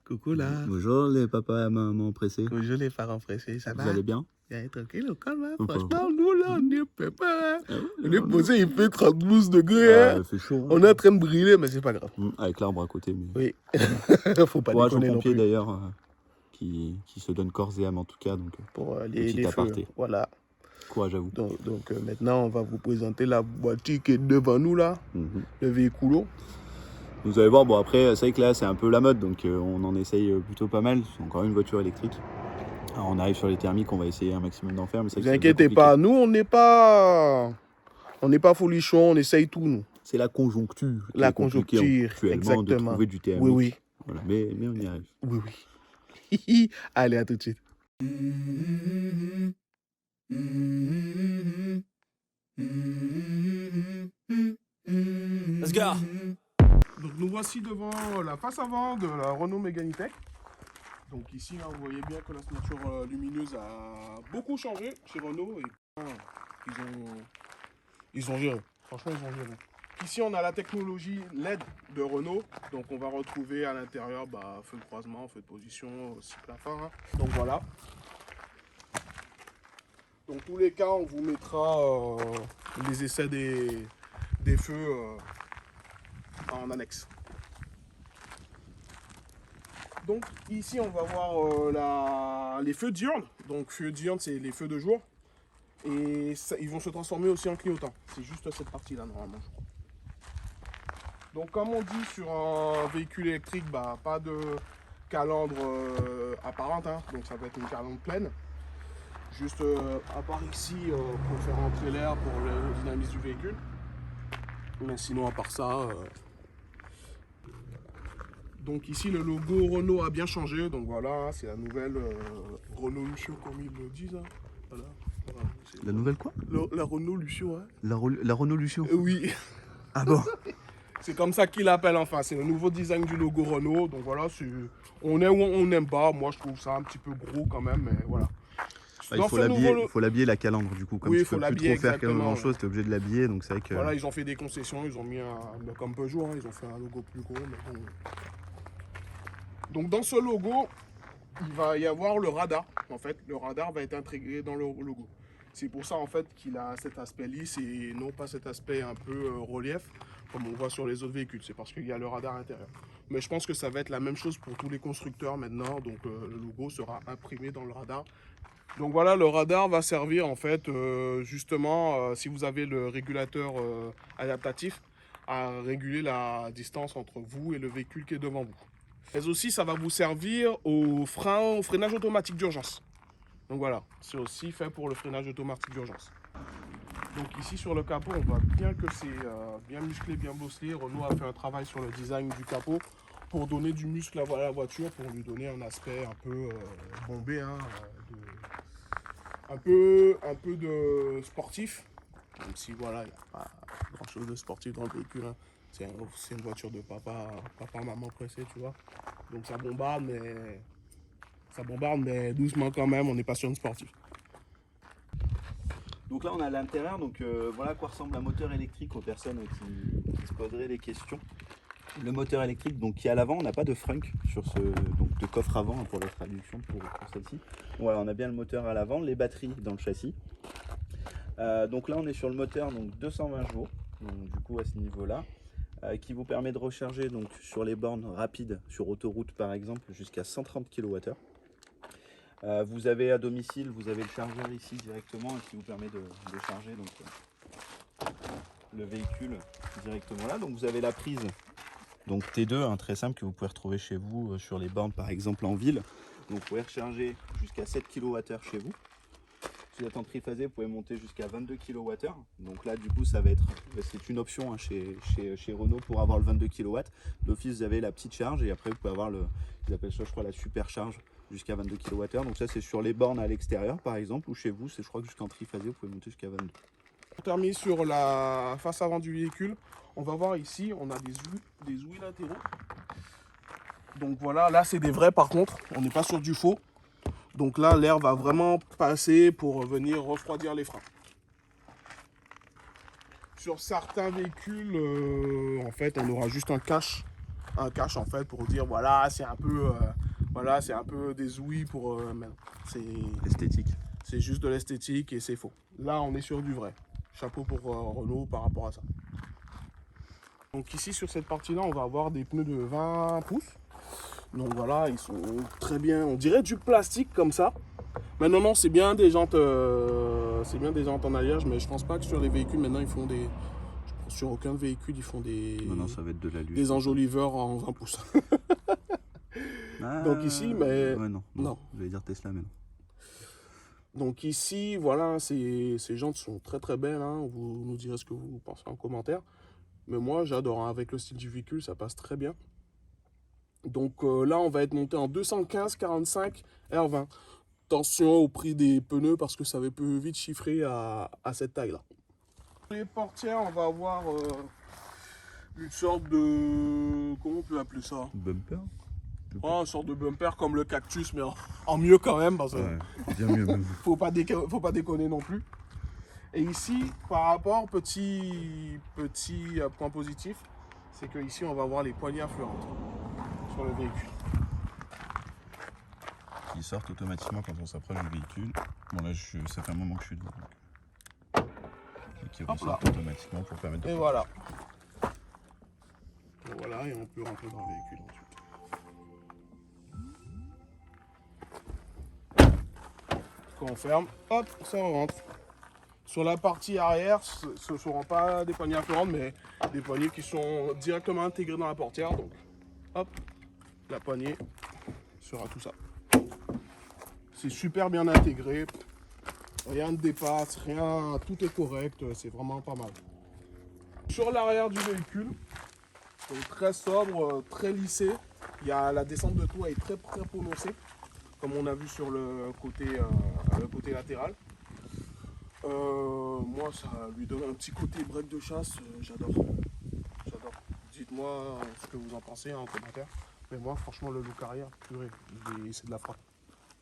Coucou là. Bonjour les papas et maman pressés. Bonjour les parents pressés, ça va? Vous allez bien? Bien, tranquille, au calme, hein? Ou pas? Franchement, nous là, on est pépère, hein? Ah ouais, On est non, posé, il fait 32 degrés, hein? il fait chaud. Hein. On est en train de brûler, mais c'est pas grave. Avec l'arbre à côté. Mais... Oui, faut pas Courage aux déconner non pompiers plus. d'ailleurs qui se donnent corps et âme en tout cas. Donc, Pour petit les feux, aparté. voilà. Courage à vous. Donc maintenant, on va vous présenter la voiture qui est devant nous là, le véhicule. Vous allez voir, bon après, c'est vrai que là c'est un peu la mode, donc on en essaye plutôt pas mal. C'est encore une voiture électrique. Alors, on arrive sur les thermiques, on va essayer un maximum d'en faire. Mais Ne vous inquiétez pas, nous on n'est pas folichon, on essaye tout nous. C'est la conjoncture. La conjoncture, exactement. De trouver du thermique. Oui, oui. Voilà. Mais on y arrive. Oui, oui. Allez, à tout de suite. Let's go. Donc nous voici devant la face avant de la Renault Mégane E-Tech. Donc ici, là, vous voyez bien que la signature lumineuse a beaucoup changé chez Renault. Et ils ont géré. Franchement, ils ont géré. Ici, on a la technologie LED de Renault. Donc on va retrouver à l'intérieur feu de croisement, feu de position, cycle à fin. Donc voilà. Dans tous les cas, on vous mettra les essais des feux en annexe. Donc ici, on va voir les feux diurnes. Donc feux diurnes, c'est les feux de jour. Et ça, ils vont se transformer aussi en clignotants. C'est juste cette partie-là, normalement, je crois. Donc comme on dit sur un véhicule électrique, pas de calandre apparente. Hein. Donc ça va être une calandre pleine. Juste à part ici pour faire entrer l'air pour le dynamisme du véhicule. Mais sinon à part ça. Donc ici le logo Renault a bien changé. Donc voilà, c'est la nouvelle Renault Lucio comme ils le disent. Hein. Voilà. La nouvelle quoi? La Renault Lucio. Hein. La Renault Lucio. Oui. Ah bon? C'est comme ça qu'ils l'appellent enfin. C'est le nouveau design du logo Renault. Donc voilà, on est où on n'aime pas. Moi je trouve ça un petit peu gros quand même. Mais voilà. Il faut l'habiller la calandre du coup. Comme oui, tu peux plus trop faire grand chose, tu es obligé de l'habiller. Donc c'est vrai que. Voilà, ils ont fait des concessions, ils ont mis comme Peugeot, hein, ils ont fait un logo plus gros. Mais bon. Donc dans ce logo, il va y avoir le radar. En fait, le radar va être intégré dans le logo. C'est pour ça en fait qu'il a cet aspect lisse et non pas cet aspect un peu relief comme on voit sur les autres véhicules. C'est parce qu'il y a le radar à l'intérieur. Mais je pense que ça va être la même chose pour tous les constructeurs maintenant. Donc le logo sera imprimé dans le radar. Donc voilà, le radar va servir en fait justement si vous avez le régulateur adaptatif à réguler la distance entre vous et le véhicule qui est devant vous. Mais aussi ça va vous servir au freinage automatique d'urgence. Donc voilà, c'est aussi fait pour le freinage automatique d'urgence. Donc ici sur le capot, on voit bien que c'est bien musclé, bien bosselé. Renault a fait un travail sur le design du capot pour donner du muscle à la voiture, pour lui donner un aspect un peu bombé, hein, un peu de sportif, même si voilà, il n'y a pas grand chose de sportif dans le véhicule. Hein. C'est une voiture de papa, maman pressé, tu vois. Donc ça bombarde, mais doucement quand même, on n'est pas sur une sportive. Donc là on a à l'intérieur, donc voilà à quoi ressemble un moteur électrique aux personnes qui se poseraient des questions. Le moteur électrique donc qui est à l'avant, on n'a pas de frunk sur ce donc de coffre avant pour la traduction pour celle-ci. Voilà, on a bien le moteur à l'avant, les batteries dans le châssis. Donc là on est sur le moteur donc 220 chevaux, donc du coup à ce niveau-là, qui vous permet de recharger donc sur les bornes rapides sur autoroute par exemple jusqu'à 130 kWh. Vous avez à domicile, vous avez le chargeur ici directement qui vous permet de charger donc, le véhicule directement là. Donc vous avez la prise donc T2, hein, très simple, que vous pouvez retrouver chez vous sur les bornes par exemple en ville. Donc vous pouvez recharger jusqu'à 7 kWh chez vous. Si vous êtes en triphasé, vous pouvez monter jusqu'à 22 kWh. Donc là du coup ça va être, c'est une option hein, chez Renault pour avoir le 22 kW. D'office vous avez la petite charge et après vous pouvez avoir ils appellent ça je crois la super charge jusqu'à 22 kWh. Donc ça c'est sur les bornes à l'extérieur par exemple, ou chez vous c'est je crois que jusqu'en triphasé vous pouvez monter jusqu'à 22. On termine sur la face avant du véhicule. On va voir ici, on a des ouïes latéraux. Donc voilà, là c'est des vrais par contre, on n'est pas sur du faux. Donc là l'air va vraiment passer pour venir refroidir les freins. Sur certains véhicules, en fait on aura juste un cache un cache en fait pour dire voilà, c'est un peu, voilà, c'est un peu des ouïes pour. Mais non, Esthétique. c'est juste de l'esthétique et c'est faux. Là, on est sur du vrai. Chapeau pour Renault par rapport à ça. Donc ici, sur cette partie-là, on va avoir des pneus de 20 pouces. Donc voilà, ils sont très bien. On dirait du plastique comme ça. Mais non, c'est bien des jantes, en alliage, mais je pense pas que sur les véhicules maintenant ils font des. Sur aucun véhicule ils font des. Non, ça va être de l'alu. Des enjoliveurs en 20 pouces. Donc ici, mais. Ouais, non. Je vais dire Tesla, mais non. Donc ici, voilà, ces jantes sont très très belles. Hein. Vous nous direz ce que vous pensez en commentaire. Mais moi, j'adore. Hein. Avec le style du véhicule, ça passe très bien. Donc là, on va être monté en 215 45 R20. Attention au prix des pneus parce que ça peut vite chiffrer à cette taille-là. Les portières, on va avoir une sorte de... Comment on peut appeler ça? Bumper. Une sorte de bumper comme le cactus, mais en mieux quand même. Parce que bien mieux même. faut pas déconner non plus. Et ici, par rapport, petit point positif, c'est que ici on va avoir les poignées affleurantes sur le véhicule. Qui sortent automatiquement quand on s'approche du véhicule. Bon là, ça fait un moment que je suis dedans. Et qui ressortent automatiquement pour permettre de... Et voilà. Et voilà, et on peut rentrer dans le véhicule ensuite. Quand on ferme, hop, ça rentre. Sur la partie arrière, ce ne seront pas des poignées affleurantes, mais des poignées qui sont directement intégrées dans la portière. Donc, hop, la poignée sera tout ça. C'est super bien intégré. Rien ne dépasse, rien, tout est correct, c'est vraiment pas mal. Sur l'arrière du véhicule, donc très sobre, très lissé. Il y a la descente de toit est très prononcée, comme on a vu sur le côté latéral. Moi, ça lui donne un petit côté break de chasse, j'adore. Dites-moi ce que vous en pensez en commentaire. Mais moi, franchement, le look arrière, purée, c'est de la frappe.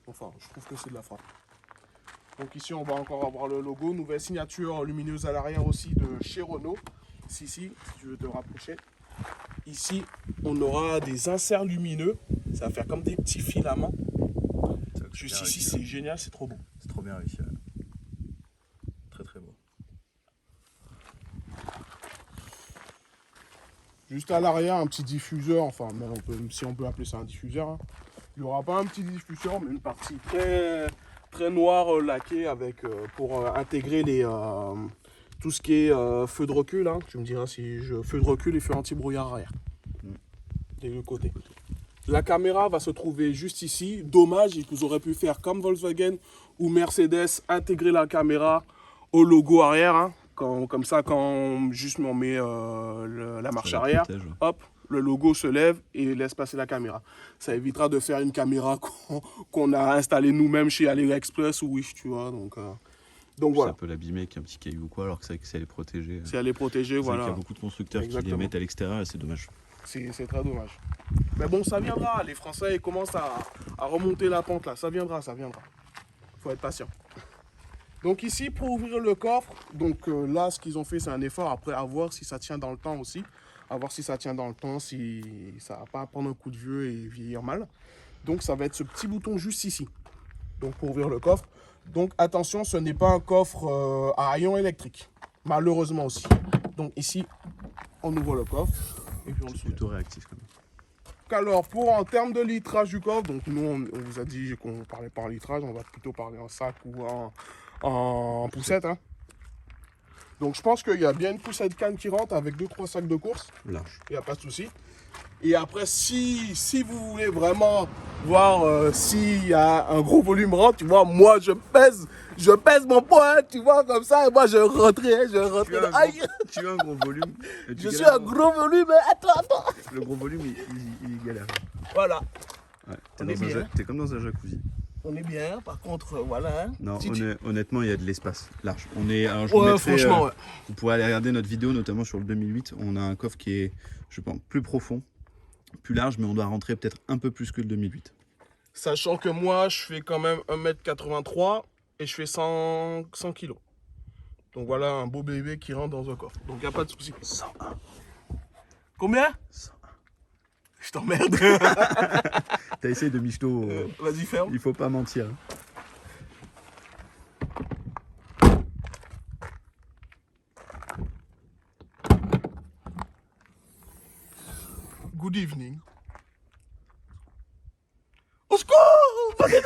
Enfin, je trouve que c'est de la frappe. Donc ici, on va encore avoir le logo. Nouvelle signature lumineuse à l'arrière aussi de chez Renault. Si tu veux te rapprocher. Ici, on aura des inserts lumineux. Ça va faire comme des petits filaments. Juste ici, c'est génial, c'est trop beau. C'est trop bien réussi. Très très beau. Juste à l'arrière, un petit diffuseur. Enfin, si on peut appeler ça un diffuseur. Hein. Il n'y aura pas un petit diffuseur, mais une partie très noire laquée avec, pour intégrer tout ce qui est feu de recul. Hein. Tu me diras si feu de recul et feu anti-brouillard arrière. Des deux côtés. La caméra va se trouver juste ici. Dommage, ils auraient pu faire comme Volkswagen ou Mercedes, intégrer la caméra au logo arrière. Hein. Comme ça, quand juste on met la marche arrière, hop, le logo se lève et laisse passer la caméra. Ça évitera de faire une caméra qu'on a installée nous-mêmes chez AliExpress ou Wish, tu vois. Donc voilà. Ça peut l'abîmer avec un petit caillou ou quoi, alors que c'est elle est protégée. Si elle est protégée, voilà. Il y a beaucoup de constructeurs qui les mettent à l'extérieur et c'est dommage. C'est très dommage. Mais bon, ça viendra. Les Français ils commencent à remonter la pente là. Ça viendra. Faut être patient. Donc ici, pour ouvrir le coffre, donc là, ce qu'ils ont fait, c'est un effort. Après, à voir si ça tient dans le temps aussi. À voir si ça tient dans le temps, si ça va pas prendre un coup de vieux et vieillir mal. Donc ça va être ce petit bouton juste ici. Donc pour ouvrir le coffre. Donc attention, ce n'est pas un coffre à rayon électrique. Malheureusement aussi. Donc ici, on ouvre le coffre. Et puis on le soulève. Plutôt réactif quand même. Alors en termes de litrage du coffre, donc nous on vous a dit qu'on parlait pas en litrage, on va plutôt parler en sac ou en poussette. Hein. Donc je pense qu'il y a bien une poussette canne qui rentre avec 2-3 sacs de course. Large. Il n'y a pas de souci. Et après, si vous voulez vraiment voir s'il y a un gros volume rentre, tu vois, moi je pèse mon poids, tu vois, comme ça, et moi je rentrais. Tu as un gros volume. Je suis un gros volume, mais attends. Le gros volume, il galère. Voilà. Ouais, t'es comme dans un jacuzzi. On est bien, par contre, voilà. Non, honnêtement, il y a de l'espace large. Franchement, ouais. Vous pourrez aller regarder notre vidéo, notamment sur le 2008. On a un coffre qui est, je pense, plus profond, plus large, mais on doit rentrer peut-être un peu plus que le 2008. Sachant que moi, je fais quand même 1m83 et je fais 100 kg. Donc voilà, un beau bébé qui rentre dans un coffre. Donc il n'y a pas de souci. 101. Combien? 101. Je t'emmerde. T'as essayé de michto. Vas-y, ferme. Il faut pas mentir. Good evening. Au secours! Venez m'aider!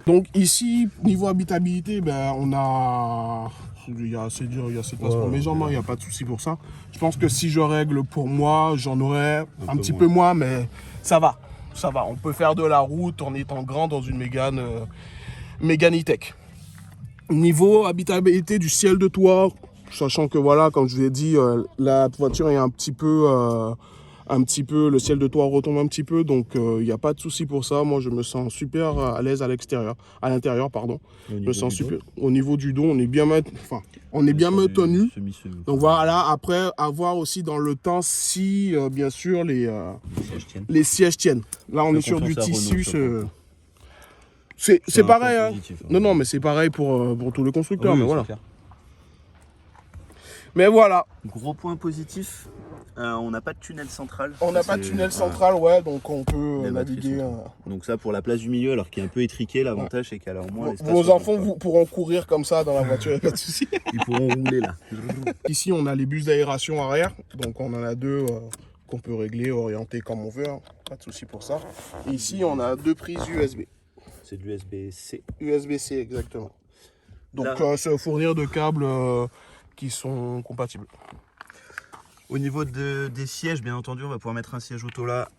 Donc ici, niveau habitabilité, ben, on a... Il y a assez de place pour mes jambes, il n'y a pas de souci pour ça. Je pense que si je règle pour moi, j'en aurais un petit peu moins, mais ça va. Ça va, on peut faire de la route en étant grand dans une Mégane E-Tech. Niveau habitabilité du ciel de toit, sachant que voilà, comme je vous ai dit, la voiture est un petit peu, le ciel de toit retombe un petit peu, donc il n'y a pas de souci pour ça. Moi, je me sens super à l'aise à l'intérieur, pardon. Je me sens super. Au niveau du dos, on est bien maintenu. Donc voilà, après, à voir aussi dans le temps si, bien sûr, les sièges tiennent. Là, on est sur du tissu. C'est pareil, hein. Non, mais c'est pareil pour tous les constructeurs, mais voilà. Mais voilà. Gros point positif, on n'a pas de tunnel central. On n'a pas de tunnel central, ouais, donc on peut naviguer. Donc ça, pour la place du milieu, alors qui est un peu étriquée, l'avantage c'est qu'elle a au moins l'espace. Vos enfants pourront courir comme ça dans la voiture, il n'y a pas de souci. Ils pourront rouler là. Ici, on a les bus d'aération arrière, donc on en a deux qu'on peut régler, orienter comme on veut, hein. Pas de souci pour ça. Et ici, on a deux prises USB. C'est de l'USB-C. USB-C, exactement. Donc, se fournir de câbles qui sont compatibles. Au niveau des sièges, bien entendu, on va pouvoir mettre un siège auto là,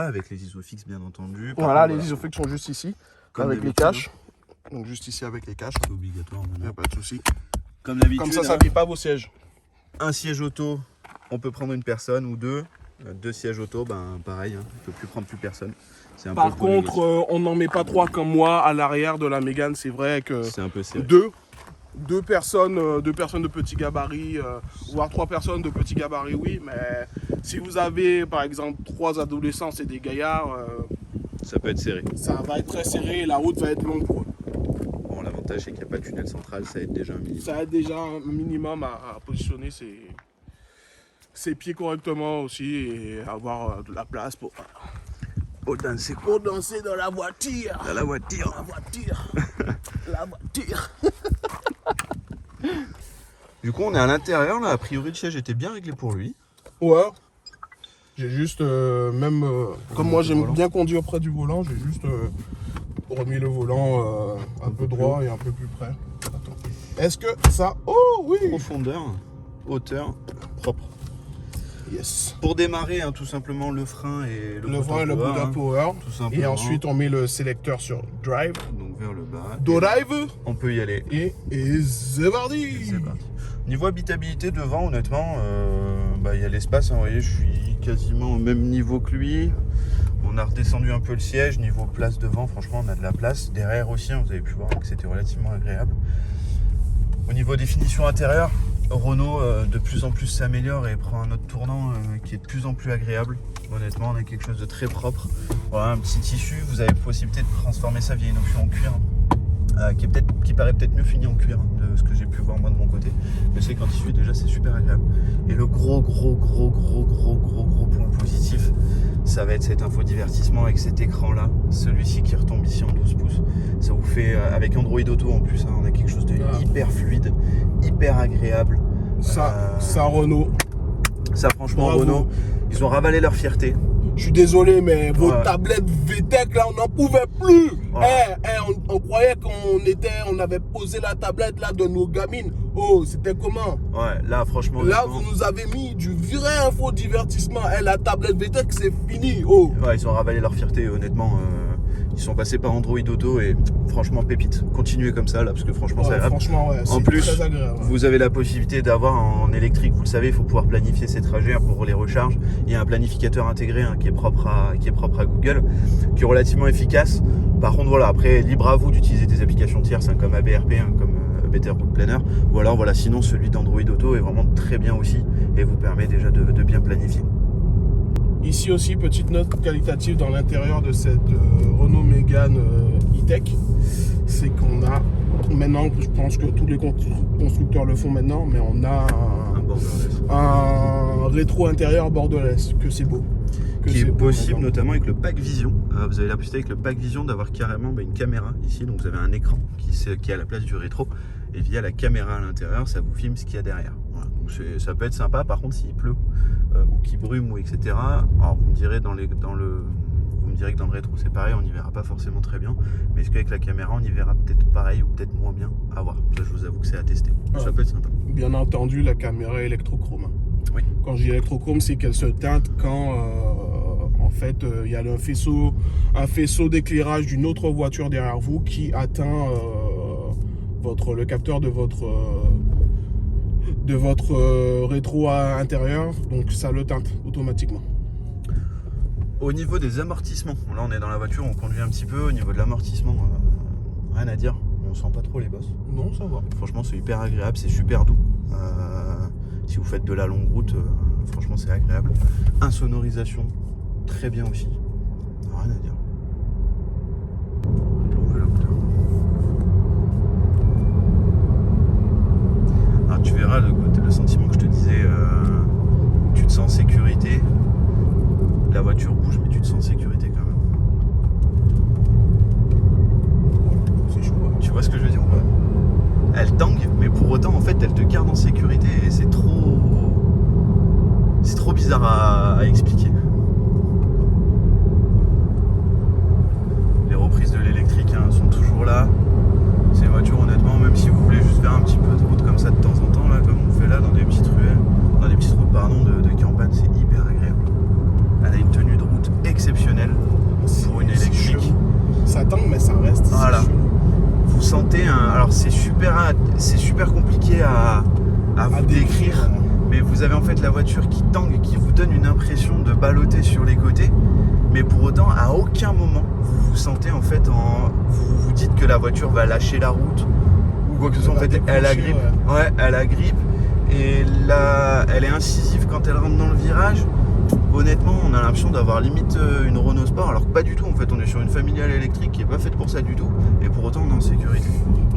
avec les isofix, bien entendu. Voilà, les isofix sont juste ici, avec les caches. Donc, juste ici avec les caches. C'est obligatoire maintenant. Il n'y a pas de souci. Comme d'habitude. Comme ça ne vit pas vos sièges. Un siège auto, on peut prendre une personne ou deux. Deux sièges auto, ben pareil, hein, on ne peut plus prendre plus personne. Par contre, on n'en met pas trois comme moi à l'arrière de la Mégane. C'est vrai que c'est un peu serré. Deux personnes de petit gabarit, voire trois personnes de petit gabarit, oui. Mais si vous avez, par exemple, trois adolescents et des gaillards, ça peut être serré. Ça va être très serré et la route va être longue pour eux. Bon, l'avantage, c'est qu'il n'y a pas de tunnel central. Ça aide déjà un minimum. Ça aide déjà un minimum à positionner ses pieds correctement aussi et avoir de la place pour danser dans la voiture. Dans la voiture. La voiture. Du coup, on est à l'intérieur. Là, a priori, le siège était bien réglé pour lui. Ouais. J'ai juste, comme moi j'aime bien conduire près du volant, j'ai juste remis le volant un peu droit et un peu plus près. Attends. Est-ce que ça... Oh oui. Profondeur, hauteur, propre. Yes. Pour démarrer, hein, tout simplement le frein et le Buddha Power. Tout simplement. Et ensuite on met le sélecteur sur Drive. Donc vers le bas. Drive. On peut y aller. Et c'est parti. Niveau habitabilité devant, honnêtement, il y a l'espace. Hein, vous voyez, je suis quasiment au même niveau que lui. On a redescendu un peu le siège. Niveau place devant, franchement, on a de la place. Derrière aussi, hein, vous avez pu voir que c'était relativement agréable. Au niveau définition intérieure, Renault de plus en plus s'améliore et prend un autre tournant qui est de plus en plus agréable. Honnêtement, on a quelque chose de très propre. Voilà, un petit tissu. Vous avez possibilité de transformer ça via une option en cuir. Qui paraît peut-être mieux fini en cuir de ce que j'ai pu voir moi de mon côté, mais c'est qu'en tissu déjà c'est super agréable. Et le gros point positif, ça va être cet infodivertissement avec cet écran là, celui-ci qui retombe ici en 12 pouces. Ça vous fait, avec Android Auto en plus, hein, on a quelque chose de hyper fluide, hyper agréable. Ça Renault. Ça franchement Renault, ils ont ravalé leur fierté. Je suis désolé, mais vos tablettes VTEC là, on n'en pouvait plus. On croyait on avait posé la tablette là de nos gamines. Oh, c'était comment? Ouais, là franchement. Là, vous nous avez mis du vrai infodivertissement. La tablette VTEC, c'est fini. Oh. Ouais, ils ont ravalé leur fierté, honnêtement. Ils sont passés par Android Auto et franchement pépite. Continuez comme ça là parce que franchement c'est agréable. Franchement, en plus, très agréable, vous avez la possibilité d'avoir en électrique, vous le savez, il faut pouvoir planifier ses trajets pour les recharges. Il y a un planificateur intégré qui est propre à Google, qui est relativement efficace. Par contre voilà, après libre à vous d'utiliser des applications tierces comme ABRP, comme Better Route Planner, ou alors voilà, sinon celui d'Android Auto est vraiment très bien aussi et vous permet déjà de bien planifier. Ici aussi, petite note qualitative dans l'intérieur de cette Renault Mégane E-Tech, c'est qu'on a, maintenant, je pense que tous les constructeurs le font maintenant, mais on a un rétro intérieur borderless, que c'est beau. Qui est possible notamment avec le pack vision. Vous avez la possibilité avec le pack vision d'avoir carrément une caméra ici, donc vous avez un écran qui est à la place du rétro, et via la caméra à l'intérieur ça vous filme ce qu'il y a derrière. Voilà. Donc ça peut être sympa. Par contre s'il pleut ou qu'il brume ou etc, alors vous me direz que dans le rétro c'est pareil, on n'y verra pas forcément très bien, mais est-ce qu'avec la caméra on y verra peut-être pareil ou peut-être moins bien, à voir. Ça je vous avoue que c'est à tester, ça peut être sympa. Bien entendu la caméra électrochrome. Oui. Quand je dis électrochrome, c'est qu'elle se teinte quand en fait il y a un faisceau d'éclairage d'une autre voiture derrière vous qui atteint le capteur de votre rétro intérieur, donc ça le teinte automatiquement. Au niveau des amortissements, là on est dans la voiture, on conduit un petit peu. Au niveau de l'amortissement, rien à dire, on sent pas trop les bosses. Non, ça va. Franchement c'est hyper agréable, c'est super doux. Si vous faites de la longue route, franchement c'est agréable. Insonorisation, très bien aussi. Rien à dire. Alors tu verras le sentiment que je te disais, tu te sens en sécurité. La voiture bouge mais tu te sens en sécurité quand même. C'est chaud. Hein. Tu vois ce que je veux dire ou pas? Elle tangue, mais pour autant en fait elle te garde en sécurité et c'est trop bizarre à expliquer. Les reprises de l'électrique sont toujours là. Ces voitures honnêtement, même si vous voulez juste faire un petit peu de route comme ça de temps en temps, là, comme on fait là dans des petites ruelles, dans des petites routes de campagne, c'est hyper agréable. Elle a une tenue de route exceptionnelle pour une électrique. Ça tangue mais ça reste. Voilà. Vous sentez alors c'est super compliqué à vous décrire, mais vous avez en fait la voiture qui tangue, qui vous donne une impression de balloter sur les côtés, mais pour autant à aucun moment vous vous sentez en fait vous vous dites que la voiture va lâcher la route ou quoi que ce soit. En fait elle agrippe, elle agrippe, et là elle est incisive quand elle rentre dans le virage. Honnêtement, on a l'impression d'avoir limite une Renault Sport, alors que pas du tout. En fait, on est sur une familiale électrique qui est pas faite pour ça du tout, et pour autant on est en sécurité.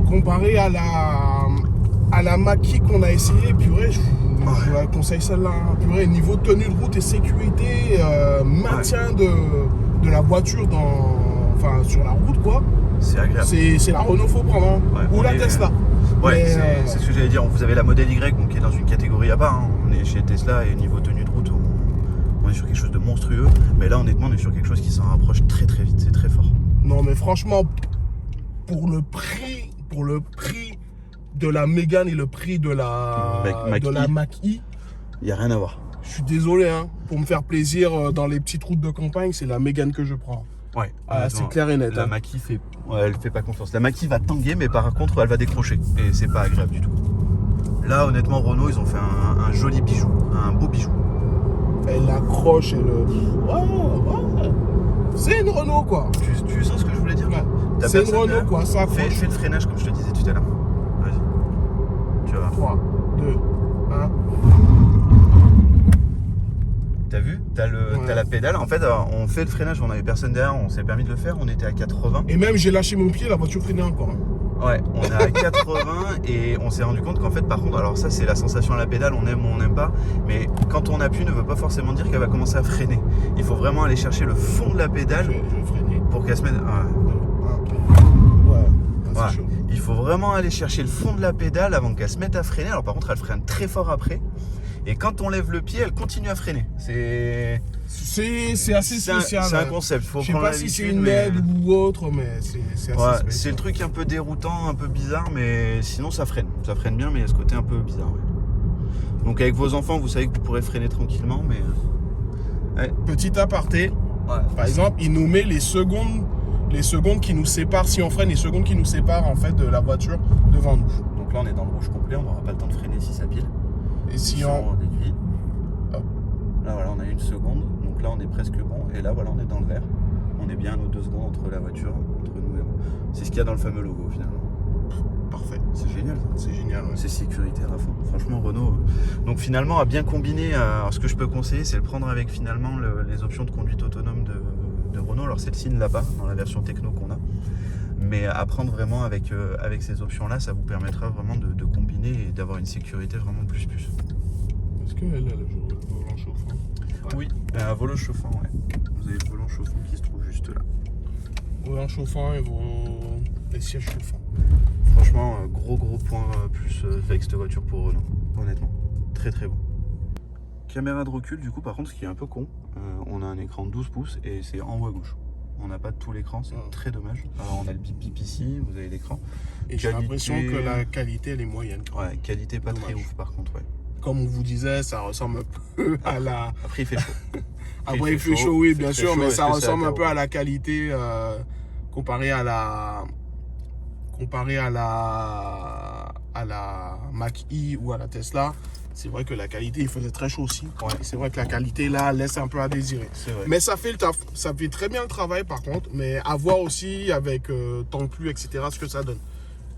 Comparé à la Mach-E qu'on a essayé, purée, je vous la conseille celle-là. Hein. Purée, niveau tenue de route et sécurité, maintien de la voiture sur la route, quoi. C'est agréable. C'est la Renault faut prendre, hein. Ou la Tesla. Ouais, c'est ce que j'allais dire. Vous avez la modèle Y, donc, qui est dans une catégorie à part. Hein. On est chez Tesla et niveau tenue de route, on est sur quelque chose de monstrueux. Mais là, honnêtement, on est sur quelque chose qui s'en rapproche très très vite. C'est très fort. Non, mais franchement, pour le prix de la Mégane et le prix de la Mach-E, il n'y a rien à voir. Je suis désolé, hein. Pour me faire plaisir dans les petites routes de campagne, c'est la Mégane que je prends. Ouais, c'est clair et net. La Mach-E elle fait pas confiance. La Mach-E va tanguer, mais par contre, elle va décrocher. Et c'est pas agréable du tout. Là, honnêtement, Renault, ils ont fait un joli bijou, un beau bijou. Elle accroche et le. Ouais. C'est une Renault, quoi. Tu sens ce que je voulais dire? Ouais. C'est une Renault, quoi. Ça accroche. Fais le freinage comme je te disais tout à l'heure. Vas-y. Tu vas voir. 3, 2, 1. T'as vu? T'as la pédale. En fait, on fait le freinage, on avait personne derrière, on s'est permis de le faire, on était à 80. Et même j'ai lâché mon pied, la voiture freinait encore. Ouais, on est à 80 et on s'est rendu compte qu'en fait, par contre, alors ça c'est la sensation à la pédale, on aime ou on n'aime pas, mais quand on appuie ne veut pas forcément dire qu'elle va commencer à freiner. Il faut vraiment aller chercher le fond de la pédale Je vais freiner. pour qu'elle se mette... Ouais, c'est chaud. Il faut vraiment aller chercher le fond de la pédale avant qu'elle se mette à freiner. Alors par contre, elle freine très fort après. Et quand on lève le pied, elle continue à freiner. C'est assez spécial. C'est un concept. Faut je sais pas si c'est une aide ou autre, mais c'est assez spécial. C'est le truc un peu déroutant, un peu bizarre, mais sinon ça freine. Ça freine bien, mais il y a ce côté un peu bizarre. Ouais. Donc avec vos enfants, vous savez que vous pourrez freiner tranquillement, mais... Ouais. Petit aparté. Ouais. Par exemple, il nous met les secondes qui nous séparent, si on freine, les secondes qui nous séparent en fait de la voiture devant nous. Donc là, on est dans le rouge complet, on n'aura pas le temps de freiner si ça pile. Et si on déduit. Là voilà, on a 1 seconde, donc là on est presque bon, et là voilà, on est dans le vert. On est bien à nos 2 secondes entre la voiture, entre nous et vous. C'est ce qu'il y a dans le fameux logo finalement. Parfait. C'est génial ça. C'est génial, ouais. C'est sécuritaire à fond. Franchement Renault. Donc finalement à bien combiner, alors ce que je peux conseiller c'est le prendre avec finalement les options de conduite autonome de Renault. Alors c'est le signe là-bas, dans la version techno qu'on a. Mais à prendre vraiment avec ces options là, ça vous permettra vraiment de combiner et d'avoir une sécurité vraiment plus. Est-ce qu'elle a le volant chauffant? Oui, un volant chauffant, ouais. Vous avez le volant chauffant qui se trouve juste là. Volant chauffant et les sièges chauffants. Franchement, gros point plus avec cette voiture pour Renault, honnêtement. Très bon. Caméra de recul, du coup, par contre, ce qui est un peu con, on a un écran de 12 pouces et c'est en haut à gauche. On n'a pas tout l'écran, c'est très dommage. Alors on a le bip bip ici, vous avez l'écran. Et j'ai l'impression que la qualité elle est moyenne. Ouais, qualité pas très ouf par contre, ouais. Comme on vous disait, ça ressemble un peu à la... Après il fait chaud. Après il fait chaud, oui, bien sûr, mais ça ressemble un peu à la la qualité comparé à la Mach-E ou à la Tesla. C'est vrai que la qualité, il faisait très chaud aussi. Ouais. C'est vrai que la qualité là laisse un peu à désirer. C'est vrai. Mais ça fait le taf, ça fait très bien le travail par contre, mais à voir aussi avec temps de pluie, etc. ce que ça donne.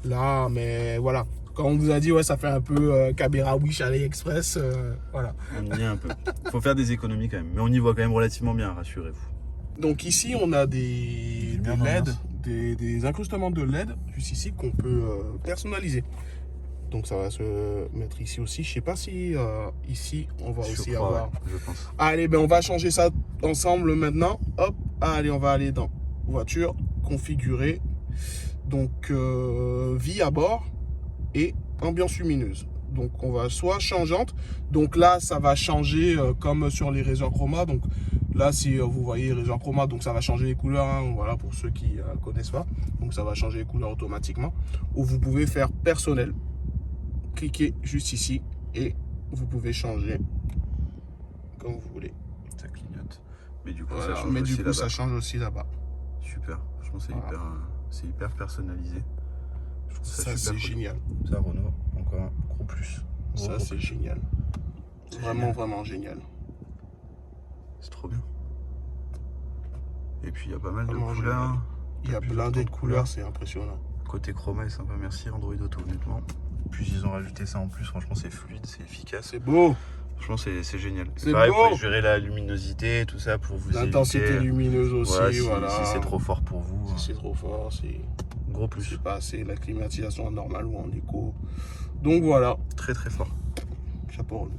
Là, mais voilà. Quand on vous a dit, ouais, ça fait un peu Caméra Wish AliExpress, voilà. On y est un peu. Faut faire des économies quand même, mais on y voit quand même relativement bien, rassurez-vous. Donc ici, on a des LED, des incrustements de LED, juste ici, qu'on peut personnaliser. Donc ça va se mettre ici aussi. Je sais pas si ici, on va aussi avoir... Ouais, je pense. Allez, ben on va changer ça ensemble maintenant. Hop, allez, on va aller dans voiture, configurer. Donc, vie à bord et ambiance lumineuse. Donc, on va soit changeante. Donc là, ça va changer comme sur les réseaux chroma. Donc là, si vous voyez réseau chroma, donc ça va changer les couleurs. Hein, voilà, pour ceux qui connaissent pas. Donc, ça va changer les couleurs automatiquement. Ou vous pouvez faire personnel. Cliquez juste ici et vous pouvez changer comme vous voulez. Ça clignote. Mais du coup, Voilà, ça change aussi là-bas. Ça change aussi là-bas. Super. Franchement, c'est hyper personnalisé. Je trouve Ça, c'est génial. Ça, Renault, encore un gros plus. Ça, c'est génial. C'est vraiment génial. C'est trop bien. Et puis, il y a pas mal de Vraiment couleurs. génial. Il y a blindé de couleurs, c'est impressionnant. Côté chroma est sympa, merci Android Auto, honnêtement. Puis ils ont rajouté ça en plus, franchement, c'est fluide, c'est efficace. C'est beau. Franchement, c'est génial. C'est pareil, beau. vous pouvez gérer la luminosité, tout ça pour vous L'intensité éviter. lumineuse aussi, Voilà, si c'est trop fort pour vous. Si c'est trop fort, c'est Gros plus. pas assez la climatisation en normal ou en éco. Donc voilà. Très fort. Chapeau.